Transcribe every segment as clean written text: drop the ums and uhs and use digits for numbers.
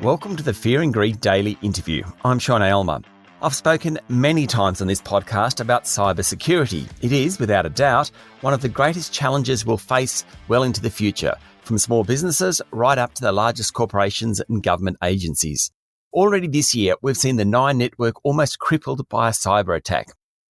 Welcome to the Fear and Greed Daily Interview. I'm Sean Aylmer. I've spoken many times on this podcast about cybersecurity. It is, without a doubt, one of the greatest challenges we'll face well into the future, from small businesses right up to the largest corporations and government agencies. Already this year, we've seen the Nine network almost crippled by a cyber attack.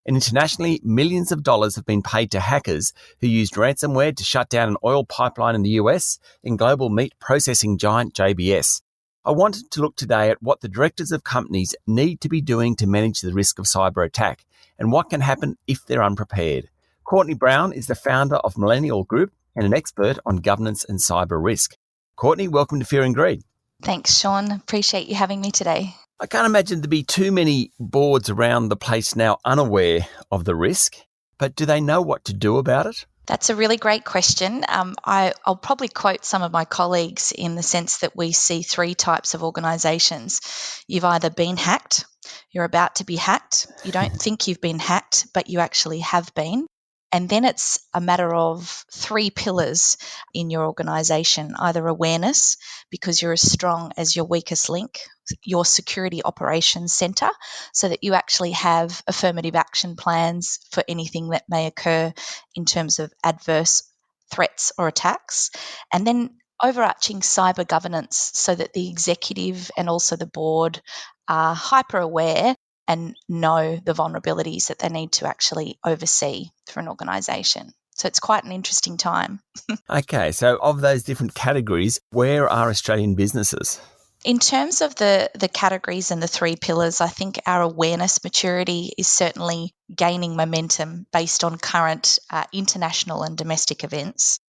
And internationally, millions of dollars have been paid to hackers who used ransomware to shut down an oil pipeline in the US and global meat processing giant JBS. I wanted to look today at what the directors of companies need to be doing to manage the risk of cyber attack and what can happen if they're unprepared. Courtney Brown is the founder of Millennial Group and an expert on governance and cyber risk. Courtney, welcome to Fear and Greed. Thanks, Sean. Appreciate you having me today. I can't imagine there'd be too many boards around the place now unaware of the risk, but do they know what to do about it? That's a really great question. I'll probably quote some of my colleagues in the sense that we see three types of organisations. You've either been hacked, you're about to be hacked, you don't think you've been hacked, but you actually have been. And then it's a matter of three pillars in your organisation, either awareness, because you're as strong as your weakest link, your security operations centre, so that you actually have affirmative action plans for anything that may occur in terms of adverse threats or attacks. And then overarching cyber governance, so that the executive and also the board are hyper aware and know the vulnerabilities that they need to actually oversee for an organisation. So it's quite an interesting time. Okay, so of those different categories, where are Australian businesses? In terms of the categories and the three pillars, I think our awareness maturity is certainly gaining momentum based on current international and domestic events.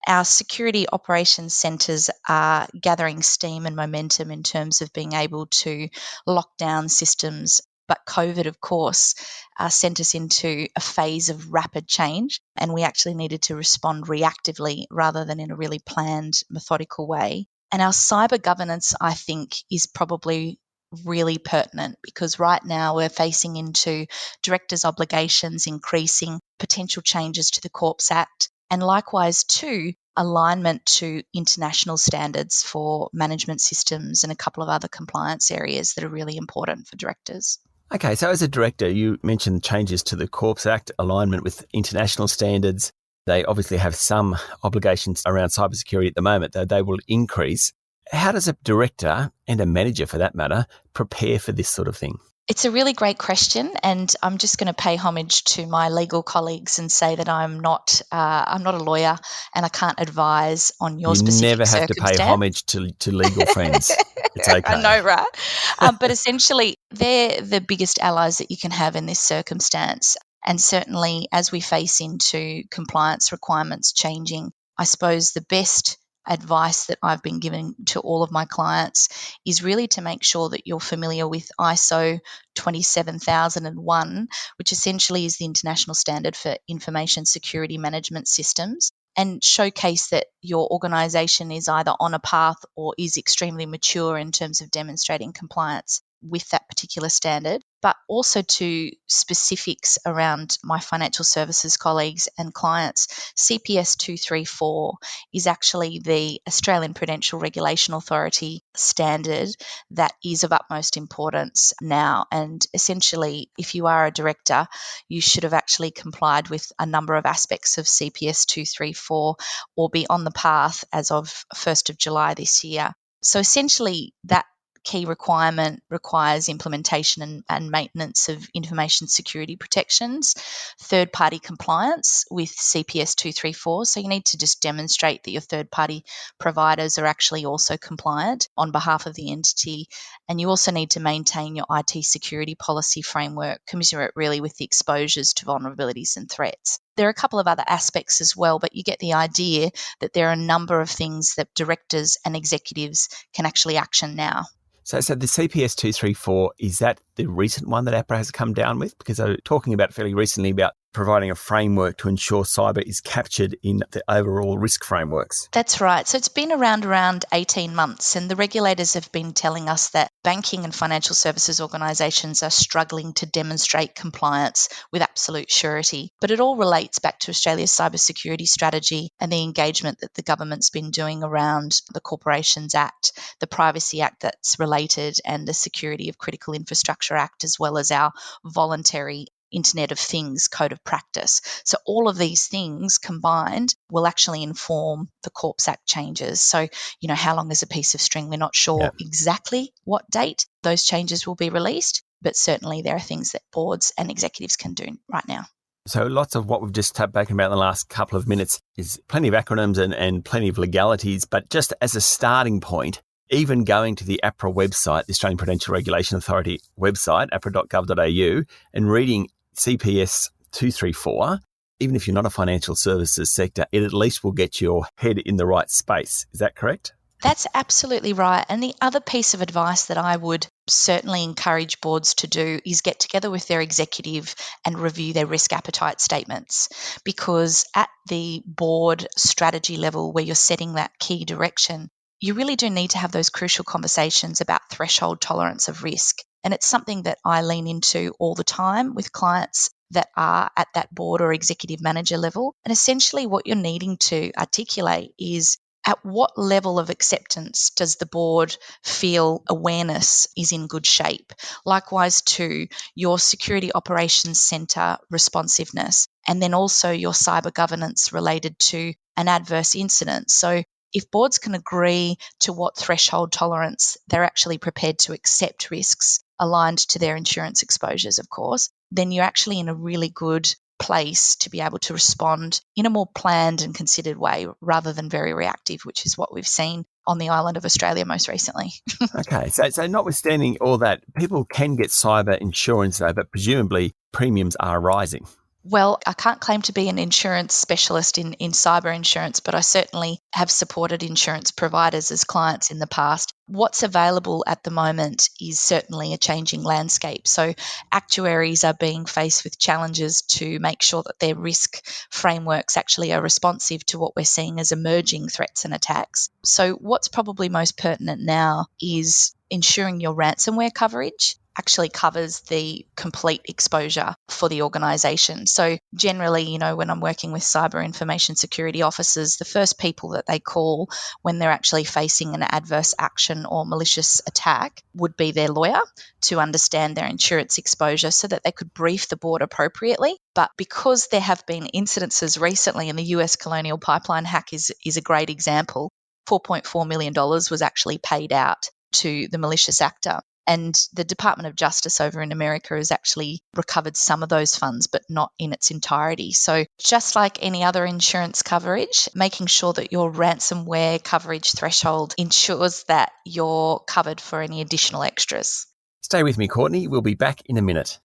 Our security operations centres are gathering steam and momentum in terms of being able to lock down systems. But COVID, of course, sent us into a phase of rapid change, and we actually needed to respond reactively rather than in a really planned, methodical way. And our cyber governance, I think, is probably really pertinent because right now we're facing into directors' obligations increasing, potential changes to the Corps Act, and likewise too, alignment to international standards for management systems and a couple of other compliance areas that are really important for directors. Okay, so as a director, you mentioned changes to the Corps Act, alignment with international standards. They obviously have some obligations around cybersecurity at the moment, though they will increase. How does a director, and a manager for that matter, prepare for this sort of thing? It's a really great question, and I'm just going to pay homage to my legal colleagues and say that I'm not a lawyer and I can't advise on your specific circumstance. You never have to pay homage to legal friends. It's okay. I know, right? But essentially, they're the biggest allies that you can have in this circumstance. And certainly, as we face into compliance requirements changing, I suppose the best advice that I've been giving to all of my clients is really to make sure that you're familiar with ISO 27001, which essentially is the international standard for information security management systems, and showcase that your organisation is either on a path or is extremely mature in terms of demonstrating compliance with that particular standard, but also to specifics around my financial services colleagues and clients. CPS 234 is actually the Australian Prudential Regulation Authority standard that is of utmost importance now. And essentially, if you are a director, you should have actually complied with a number of aspects of CPS 234 or be on the path as of 1st of July this year. So essentially, that key requirement requires implementation and maintenance of information security protections, third-party compliance with CPS 234. So you need to just demonstrate that your third-party providers are actually also compliant on behalf of the entity. And you also need to maintain your IT security policy framework, commensurate really with the exposures to vulnerabilities and threats. There are a couple of other aspects as well, but you get the idea that there are a number of things that directors and executives can actually action now. So the CPS 234, is that the recent one that APRA has come down with? Because they were talking about fairly recently about providing a framework to ensure cyber is captured in the overall risk frameworks. That's right. So it's been around 18 months, and the regulators have been telling us that banking and financial services organisations are struggling to demonstrate compliance with absolute surety. But it all relates back to Australia's cybersecurity strategy and the engagement that the government's been doing around the Corporations Act, the Privacy Act that's related, and the Security of Critical Infrastructure Act, as well as our voluntary Internet of Things Code of Practice. So all of these things combined will actually inform the Corps Act changes. So, how long is a piece of string? We're not sure exactly what date those changes will be released, but certainly there are things that boards and executives can do right now. So lots of what we've just spoken about in the last couple of minutes is plenty of acronyms and plenty of legalities, but just as a starting point, even going to the APRA website, the Australian Prudential Regulation Authority website, apra.gov.au, and reading CPS 234, even if you're not a financial services sector, it at least will get your head in the right space. Is that correct? That's absolutely right. And the other piece of advice that I would certainly encourage boards to do is get together with their executive and review their risk appetite statements, because at the board strategy level where you're setting that key direction, you really do need to have those crucial conversations about threshold tolerance of risk. And it's something that I lean into all the time with clients that are at that board or executive manager level. And essentially what you're needing to articulate is, at what level of acceptance does the board feel awareness is in good shape? Likewise to your security operations centre responsiveness, and then also your cyber governance related to an adverse incident. So if boards can agree to what threshold tolerance they're actually prepared to accept risks aligned to their insurance exposures, of course, then you're actually in a really good place to be able to respond in a more planned and considered way rather than very reactive, which is what we've seen on the island of Australia most recently. Okay, so notwithstanding all that, people can get cyber insurance though, but presumably premiums are rising. Well, I can't claim to be an insurance specialist in cyber insurance, but I certainly have supported insurance providers as clients in the past. What's available at the moment is certainly a changing landscape. So actuaries are being faced with challenges to make sure that their risk frameworks actually are responsive to what we're seeing as emerging threats and attacks. So what's probably most pertinent now is ensuring your ransomware coverage actually covers the complete exposure for the organisation. So generally, when I'm working with cyber information security officers, the first people that they call when they're actually facing an adverse action or malicious attack would be their lawyer to understand their insurance exposure so that they could brief the board appropriately. But because there have been incidences recently, and the US Colonial Pipeline hack is a great example, $4.4 million was actually paid out to the malicious actor. And the Department of Justice over in America has actually recovered some of those funds, but not in its entirety. So just like any other insurance coverage, making sure that your ransomware coverage threshold ensures that you're covered for any additional extras. Stay with me, Courtney. We'll be back in a minute.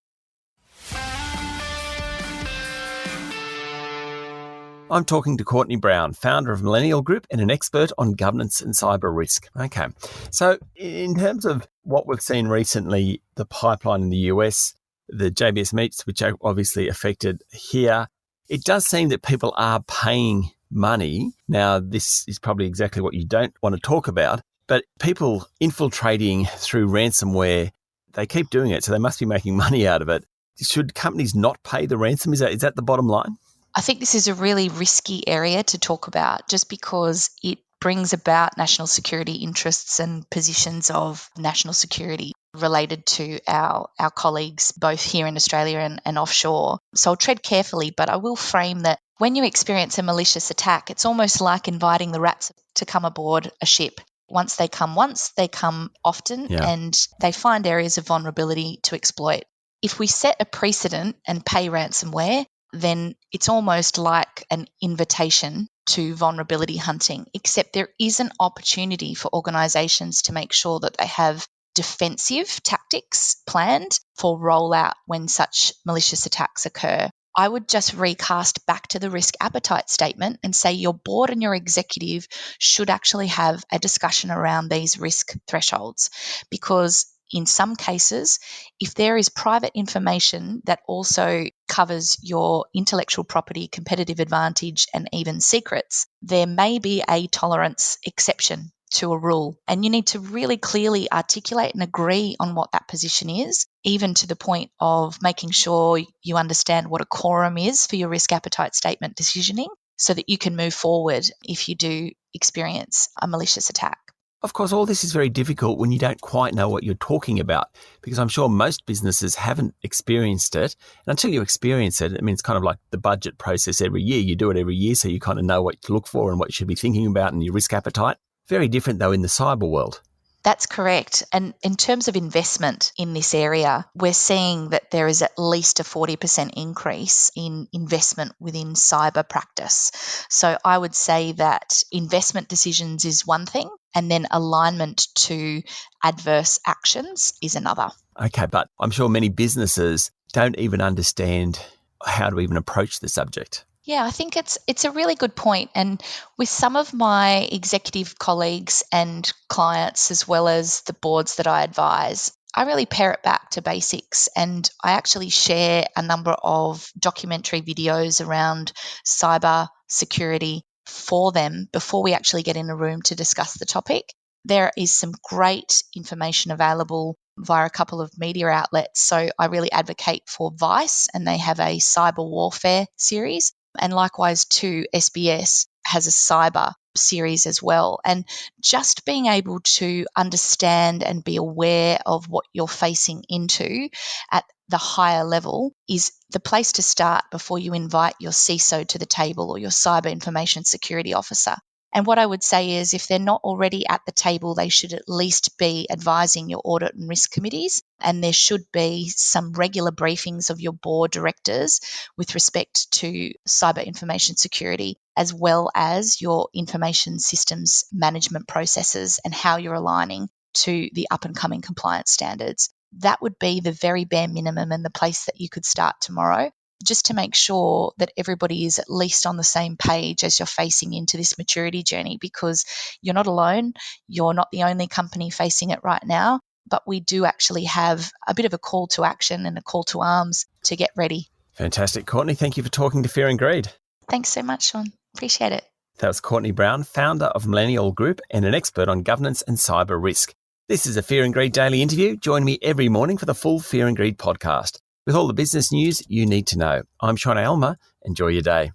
I'm talking to Courtney Brown, founder of Millennial Group and an expert on governance and cyber risk. Okay, so in terms of what we've seen recently, the pipeline in the US, the JBS meets, which are obviously affected here, it does seem that people are paying money. Now, this is probably exactly what you don't want to talk about, but people infiltrating through ransomware, they keep doing it, so they must be making money out of it. Should companies not pay the ransom? Is that the bottom line? I think this is a really risky area to talk about just because it brings about national security interests and positions of national security related to our colleagues both here in Australia and offshore. So I'll tread carefully, but I will frame that when you experience a malicious attack, it's almost like inviting the rats to come aboard a ship. Once, they come often, and they find areas of vulnerability to exploit. If we set a precedent and pay ransomware, then it's almost like an invitation to vulnerability hunting, except there is an opportunity for organisations to make sure that they have defensive tactics planned for rollout when such malicious attacks occur. I would just recast back to the risk appetite statement and say your board and your executive should actually have a discussion around these risk thresholds, because in some cases, if there is private information that also covers your intellectual property, competitive advantage, and even secrets, there may be a tolerance exception to a rule. And you need to really clearly articulate and agree on what that position is, even to the point of making sure you understand what a quorum is for your risk appetite statement decisioning, so that you can move forward if you do experience a malicious attack. Of course, all this is very difficult when you don't quite know what you're talking about, because I'm sure most businesses haven't experienced it. And until you experience it, I mean, it's kind of like the budget process every year. You do it every year, so you kind of know what to look for and what you should be thinking about and your risk appetite. Very different, though, in the cyber world. That's correct. And in terms of investment in this area, we're seeing that there is at least a 40% increase in investment within cyber practice. So I would say that investment decisions is one thing, and then alignment to adverse actions is another. Okay, but I'm sure many businesses don't even understand how to even approach the subject. Yeah, I think it's a really good point. And with some of my executive colleagues and clients, as well as the boards that I advise, I really pare it back to basics. And I actually share a number of documentary videos around cyber security for them before we actually get in a room to discuss the topic. There is some great information available via a couple of media outlets. So I really advocate for Vice, and they have a cyber warfare series. And likewise, too, SBS has a cyber series as well. And just being able to understand and be aware of what you're facing into at the higher level is the place to start before you invite your CISO to the table or your cyber information security officer. And what I would say is, if they're not already at the table, they should at least be advising your audit and risk committees. And there should be some regular briefings of your board directors with respect to cyber information security, as well as your information systems management processes and how you're aligning to the up and coming compliance standards. That would be the very bare minimum and the place that you could start tomorrow, just to make sure that everybody is at least on the same page as you're facing into this maturity journey, because you're not alone. You're not the only company facing it right now, but we do actually have a bit of a call to action and a call to arms to get ready. Fantastic. Courtney, thank you for talking to Fear and Greed. Thanks so much, Sean. Appreciate it. That was Courtney Brown, founder of Millennial Group and an expert on governance and cyber risk. This is a Fear and Greed daily interview. Join me every morning for the full Fear and Greed podcast, with all the business news you need to know. I'm Sean Aylmer. Enjoy your day.